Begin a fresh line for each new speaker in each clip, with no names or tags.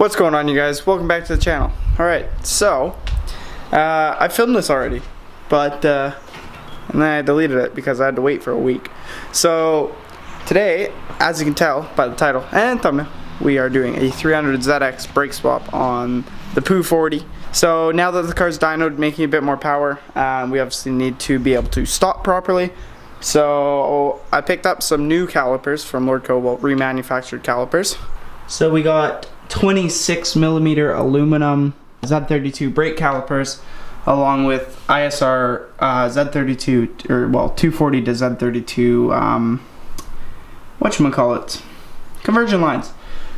What's going on, you guys? Welcome back to the channel. Alright, so I filmed this already, but and then I deleted it because I had to wait for a week. So today, as you can tell by the title and thumbnail, we are doing a 300ZX brake swap on the Poo 40. So now that the car's dynoed, making a bit more power, we obviously need to be able to stop properly. So I picked up some new calipers from Lord Cobalt, remanufactured calipers. So we got 26mm aluminum Z32 brake calipers, along with ISR Z32, or well, 240 to Z32, whatchamacallit, conversion lines.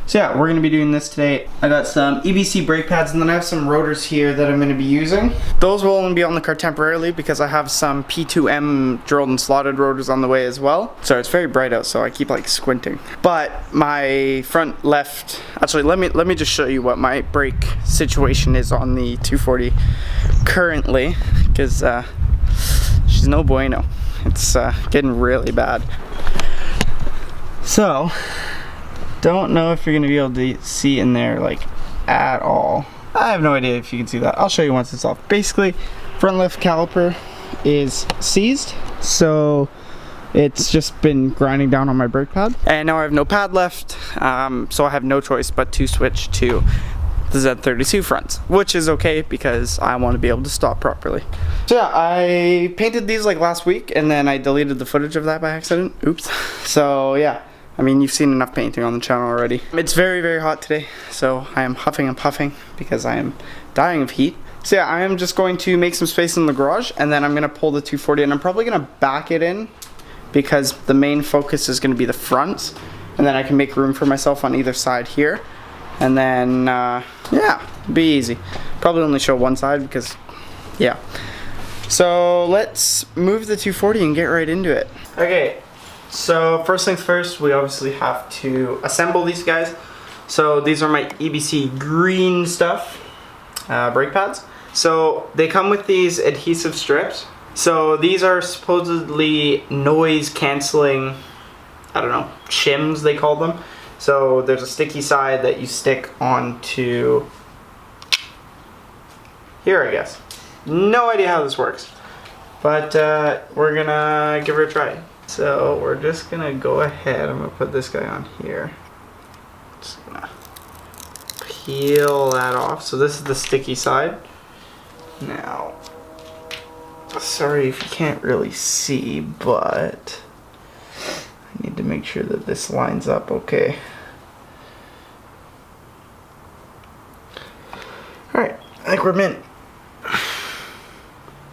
So yeah, we're going to be doing this today. I got some EBC brake pads, and then I have some rotors here that I'm going to be using. Those will only be on the car temporarily because I have some P2M drilled and slotted rotors on the way as well. Sorry, it's very bright out, so I keep like squinting. But my front left, actually let me just show you what my brake situation is on the 240 currently, because she's no bueno. It's getting really bad. So don't know if you're gonna be able to see in there like at all. I have no idea if you can see that. I'll show you once it's off. Basically, front left caliper is seized, so it's just been grinding down on my brake pad, and now I have no pad left, so I have no choice but to switch to the Z32 fronts, which is okay because I want to be able to stop properly. So yeah, I painted these like last week, and then I deleted the footage of that by accident. Oops. So yeah, I mean, you've seen enough painting on the channel already. It's very, very hot today, so I am huffing and puffing because I am dying of heat. So yeah, I am just going to make some space in the garage, and then I'm going to pull the 240, and I'm probably going to back it in because the main focus is going to be the front, and then I can make room for myself on either side here. And then, yeah, be easy. Probably only show one side because, yeah. So let's move the 240 and get right into it. Okay. So first things first, we obviously have to assemble these guys. So these are my EBC green stuff, brake pads. So they come with these adhesive strips. So these are supposedly noise canceling, I don't know, shims they call them. So there's a sticky side that you stick onto here, I guess. No idea how this works, but we're gonna give it a try. So we're just gonna go ahead, I'm gonna put this guy on here. Just gonna peel that off. So this is the sticky side. Now, sorry if you can't really see, but I need to make sure that this lines up okay. Alright, I think we're mint.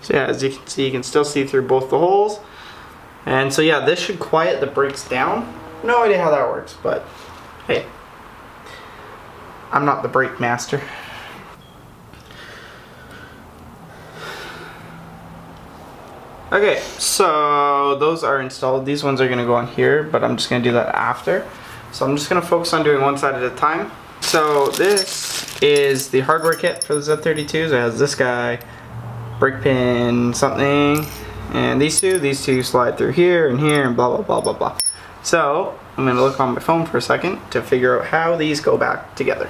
So yeah, as you can see, you can still see through both the holes. And so yeah, this should quiet the brakes down. No idea how that works, but hey, I'm not the brake master. Okay, so those are installed. These ones are gonna go on here, but I'm just gonna do that after. So I'm just gonna focus on doing one side at a time. So this is the hardware kit for the Z32s. It has this guy, brake pin something, and these two slide through here and blah blah blah blah blah. So I'm gonna look on my phone for a second to figure out how these go back together.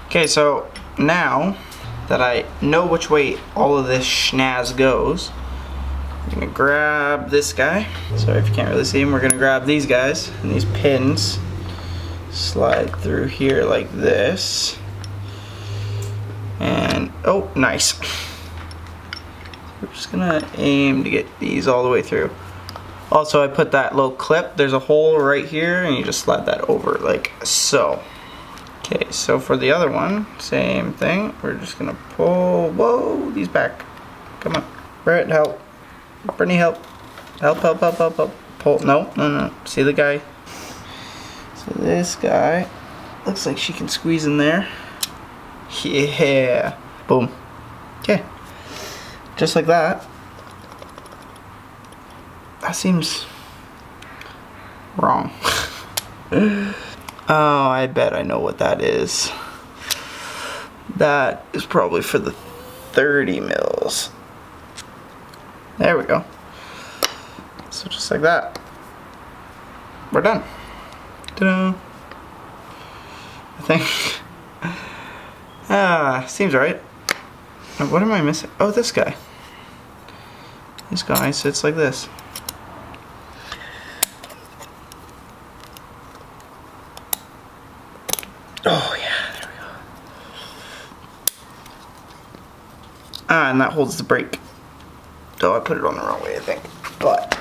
Okay, so now that I know which way all of this schnaz goes, I'm gonna grab this guy. Sorry if you can't really see him. We're gonna grab these guys, and these pins slide through here like this. And oh, nice. We're just gonna aim to get these all the way through. Also, I put that little clip, there's a hole right here, and you just slide that over like so. Okay, so for the other one, same thing. We're just gonna pull, whoa, these back. Come on, Brett, help. Brittany, help. Help. Pull, no. See the guy? So this guy, looks like she can squeeze in there. Yeah, boom. Okay. Just like that. That seems wrong. Oh, I bet I know what that is. That is probably for the 30 mils. There we go. So just like that. We're done. Ta-da. I think seems right. What am I missing? Oh, this guy. This guy sits like this. Oh yeah, there we go. And that holds the brake. Oh, I put it on the wrong way, I think. But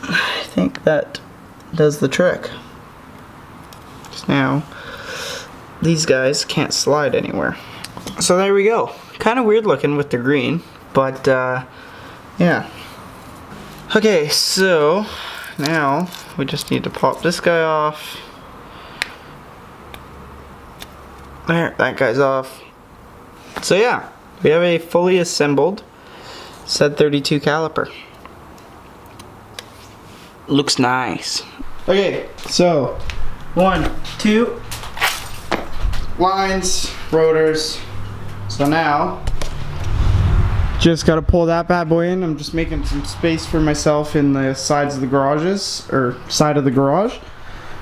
I think that does the trick. Just now, these guys can't slide anywhere. So there we go. Kind of weird looking with the green, but yeah. Okay, so now we just need to pop this guy off. There, that guy's off. So yeah, we have a fully assembled Z32 caliper. Looks nice. Okay, so 1, 2 lines, rotors. So now, just gotta pull that bad boy in. I'm just making some space for myself in the sides of the garages, or side of the garage,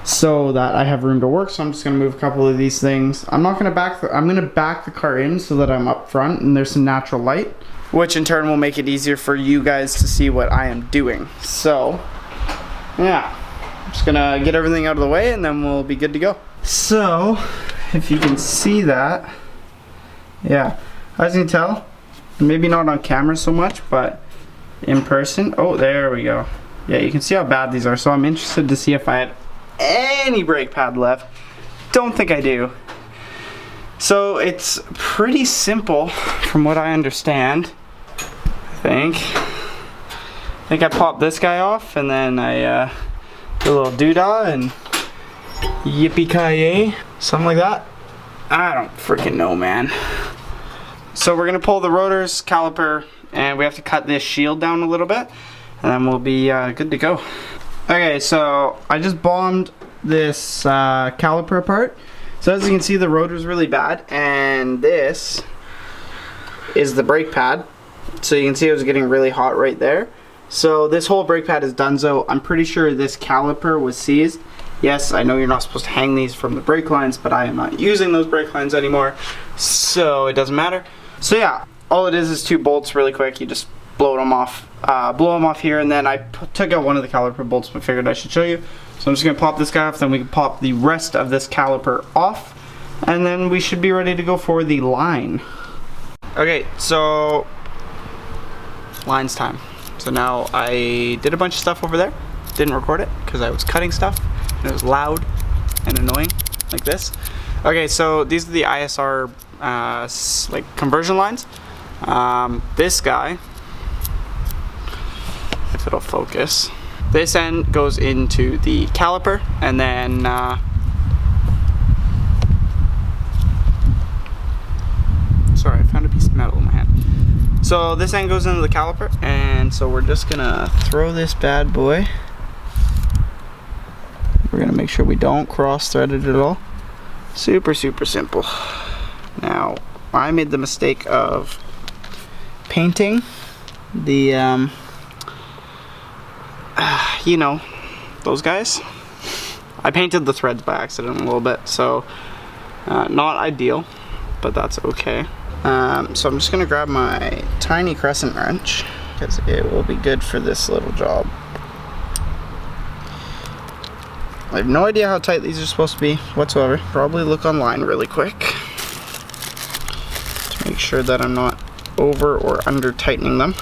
so that I have room to work. So I'm just gonna move a couple of these things. I'm gonna back the car in so that I'm up front and there's some natural light, which in turn will make it easier for you guys to see what I am doing. So yeah, I'm just gonna get everything out of the way and then we'll be good to go. So if you can see that, yeah, as you can tell, maybe not on camera so much, but in person, oh, there we go. Yeah, you can see how bad these are. So I'm interested to see if I had any brake pad left. Don't think I do. So it's pretty simple from what I understand. I think I popped this guy off and then I do a little doodah and yippee-ki-yay, something like that. I don't freaking know, man. So we're gonna pull the rotors, caliper, and we have to cut this shield down a little bit, and then we'll be good to go. Okay, so I just bombed this caliper apart. So as you can see, the rotor's really bad, and this is the brake pad. So you can see it was getting really hot right there. So this whole brake pad is donezo. I'm pretty sure this caliper was seized. Yes, I know you're not supposed to hang these from the brake lines, but I am not using those brake lines anymore, so it doesn't matter. So yeah, all it is 2 bolts really quick. You just blow them off here, and then I took out one of the caliper bolts, but figured I should show you. So I'm just gonna pop this guy off, then we can pop the rest of this caliper off, and then we should be ready to go for the line. Okay, so lines time. So now I did a bunch of stuff over there, didn't record it because I was cutting stuff and it was loud and annoying like this. Okay, so these are the ISR like conversion lines. This guy, if it'll focus, this end goes into the caliper, and then sorry, I found a piece of metal in my hand. So this end goes into the caliper, and so we're just gonna throw this bad boy. We're gonna make sure we don't cross thread it at all. Super simple. Now I made the mistake of painting the you know, those guys. I painted the threads by accident a little bit, so not ideal, but that's okay. So I'm just gonna grab my tiny crescent wrench because it will be good for this little job. I have no idea how tight these are supposed to be whatsoever. Probably look online really quick to make sure that I'm not over or under tightening them.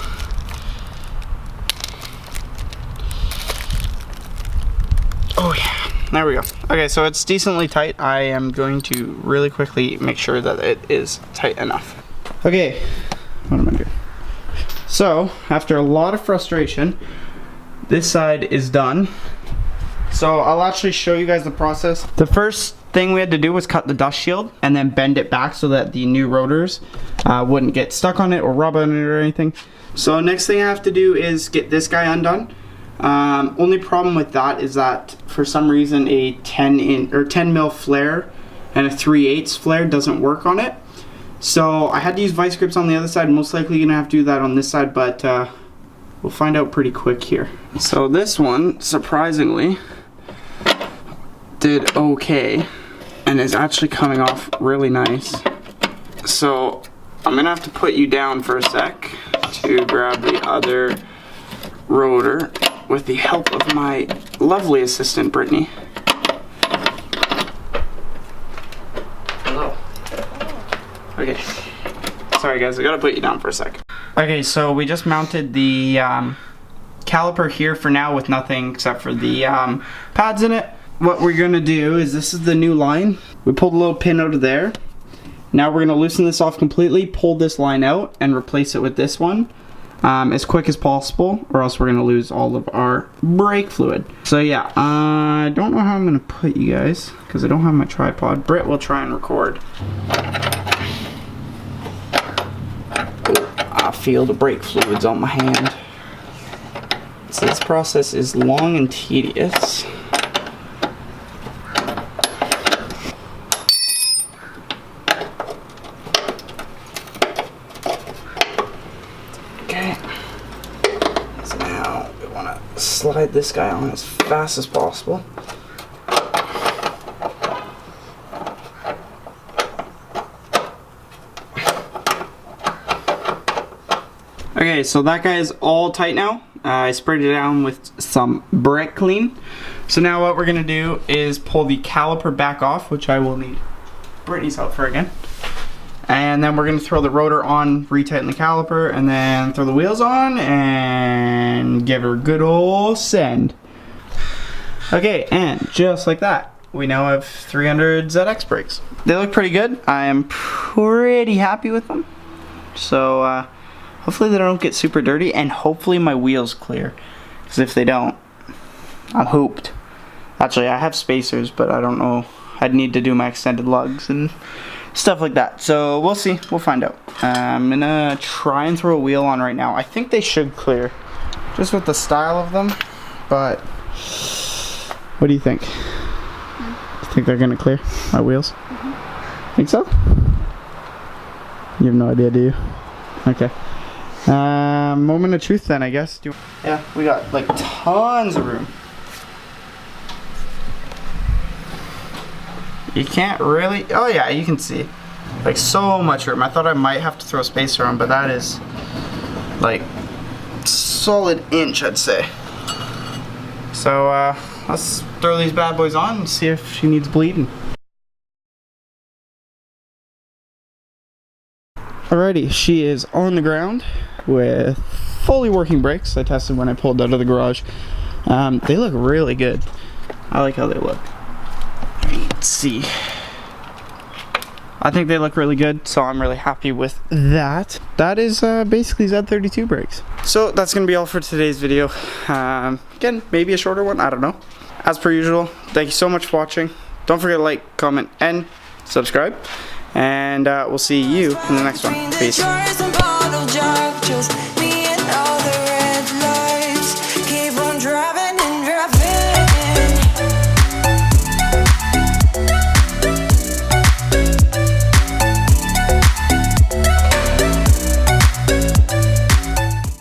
Oh yeah, there we go. Okay, so it's decently tight. I am going to really quickly make sure that it is tight enough. Okay, what am I doing? So, after a lot of frustration, this side is done. So I'll actually show you guys the process. The first thing we had to do was cut the dust shield and then bend it back so that the new rotors wouldn't get stuck on it or rub on it or anything. So next thing I have to do is get this guy undone. Only problem with that is that for some reason a 10 mil flare and a 3/8 flare doesn't work on it. So I had to use vice grips on the other side. Most likely gonna have to do that on this side, but we'll find out pretty quick here. So this one, surprisingly, did okay and is actually coming off really nice. so I'm gonna have to put you down for a sec to grab the other rotor with the help of my lovely assistant, Brittany. Hello. Okay. Sorry guys, I gotta put you down for a sec. Okay, so we just mounted the caliper here for now with nothing except for the pads in it. What we're gonna do is, this is the new line. We pulled a little pin out of there. Now we're gonna loosen this off completely, pull this line out, and replace it with this one as quick as possible, or else we're gonna lose all of our brake fluid. So yeah, I don't know how I'm gonna put you guys because I don't have my tripod. Britt will try and record. I feel the brake fluids on my hand. So this process is long and tedious. Okay, so now we want to slide this guy on as fast as possible. Okay, so that guy is all tight now. I sprayed it down with some brake clean. So now what we're gonna do is pull the caliper back off, which I will need Brittany's help for again. And then we're gonna throw the rotor on, retighten the caliper, and then throw the wheels on and give her a good old send. Okay, and just like that, we now have 300 ZX brakes. They look pretty good. I am pretty happy with them. So hopefully they don't get super dirty, and hopefully my wheels clear. Because if they don't, I'm hooped. Actually, I have spacers, but I don't know. I'd need to do my extended lugs and stuff like that. So we'll see. We'll find out. I'm gonna try and throw a wheel on right now. I think they should clear, just with the style of them. But what do you think? You think they're gonna clear my wheels? Think so? You have no idea, do you? Okay. Moment of truth then, I guess. Yeah, we got like tons of room. You can't really, oh yeah, you can see. Like so much room. I thought I might have to throw a spacer on, but that is like solid inch, I'd say. So let's throw these bad boys on and see if she needs bleeding. Alrighty, she is on the ground with fully working brakes. I tested when I pulled out of the garage. They look really good. I like how they look. Let's see. I think they look really good, so I'm really happy with that. That is basically Z32 brakes. So that's gonna be all for today's video. Again, maybe a shorter one, I don't know. As per usual, thank you so much for watching. Don't forget to like, comment, and subscribe. And we'll see you in the next one. Peace.